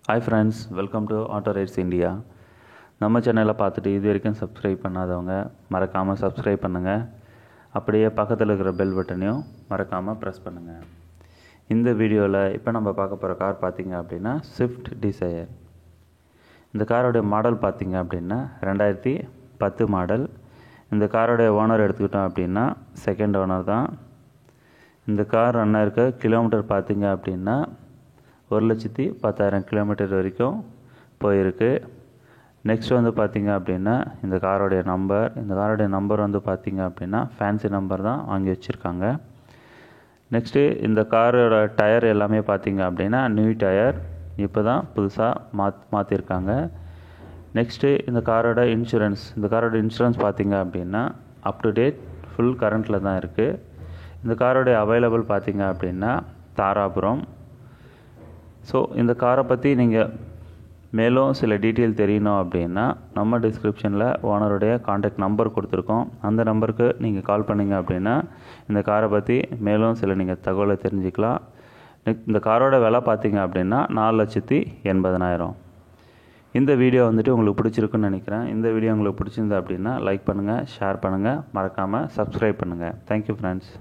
Hi friends, welcome to Auto Rides India. நம்ம சேனலை பார்த்துட்டு இது வரைக்கும் சப்ஸ்கிரைப் பண்ணாதவங்க மறக்காமல் சப்ஸ்கிரைப் பண்ணுங்கள். அப்படியே பக்கத்தில் இருக்கிற பெல் பட்டனையும் மறக்காமல் ப்ரெஸ் பண்ணுங்கள். இந்த வீடியோவில் இப்போ நம்ம பார்க்க போகிற கார் பார்த்திங்க அப்படின்னா ஸ்விஃப்ட் டிசையர். இந்த காரோடைய மாடல் பார்த்திங்க அப்படின்னா 2010 மாடல். இந்த காரோடைய ஓனர் எடுத்துக்கிட்டோம் அப்படின்னா செகண்ட் ஓனர் தான். இந்த கார் ரன் இருக்க கிலோமீட்டர் பார்த்திங்க அப்படின்னா 1,10,000 கிலோமீட்டர் வரைக்கும் போயிருக்கு. நெக்ஸ்ட் வந்து பார்த்திங்க அப்படின்னா இந்த காரோடைய நம்பர் வந்து பார்த்திங்க அப்படின்னா ஃபேன்சி நம்பர் தான் வாங்கி வச்சுருக்காங்க. நெக்ஸ்ட்டு இந்த காரோட டயர் எல்லாமே பார்த்திங்க அப்படின்னா நியூ டயர், இப்போ தான் புதுசாக மாற்றிருக்காங்க. நெக்ஸ்ட்டு இந்த காரோட இன்சூரன்ஸ் பார்த்திங்க அப்படின்னா அப் டு டேட் ஃபுல் கரண்ட்டில் தான் இருக்குது. இந்த காரோடைய அவைலபிள் பார்த்திங்க அப்படின்னா தாராபுரம். ஸோ இந்த காரை பற்றி நீங்கள் மேலும் சில டீட்டெயில் தெரியணும் அப்படின்னா நம்ம டிஸ்கிரிப்ஷனில் ஓனருடைய காண்டாக்ட் நம்பர் கொடுத்துருக்கோம். அந்த நம்பருக்கு நீங்கள் கால் பண்ணிங்க அப்படின்னா இந்த காரை பற்றி மேலும் சில நீங்கள் தகவலை தெரிஞ்சுக்கலாம். இந்த காரோட விலை பார்த்தீங்க அப்படின்னா 4,80,000. இந்த வீடியோ வந்துட்டு உங்களுக்கு பிடிச்சிருக்குன்னு நினைக்கிறேன். இந்த வீடியோ உங்களுக்கு பிடிச்சிருந்தா அப்படின்னா லைக் பண்ணுங்கள், ஷேர் பண்ணுங்கள், மறக்காமல் சப்ஸ்கிரைப் பண்ணுங்கள். Thank you friends.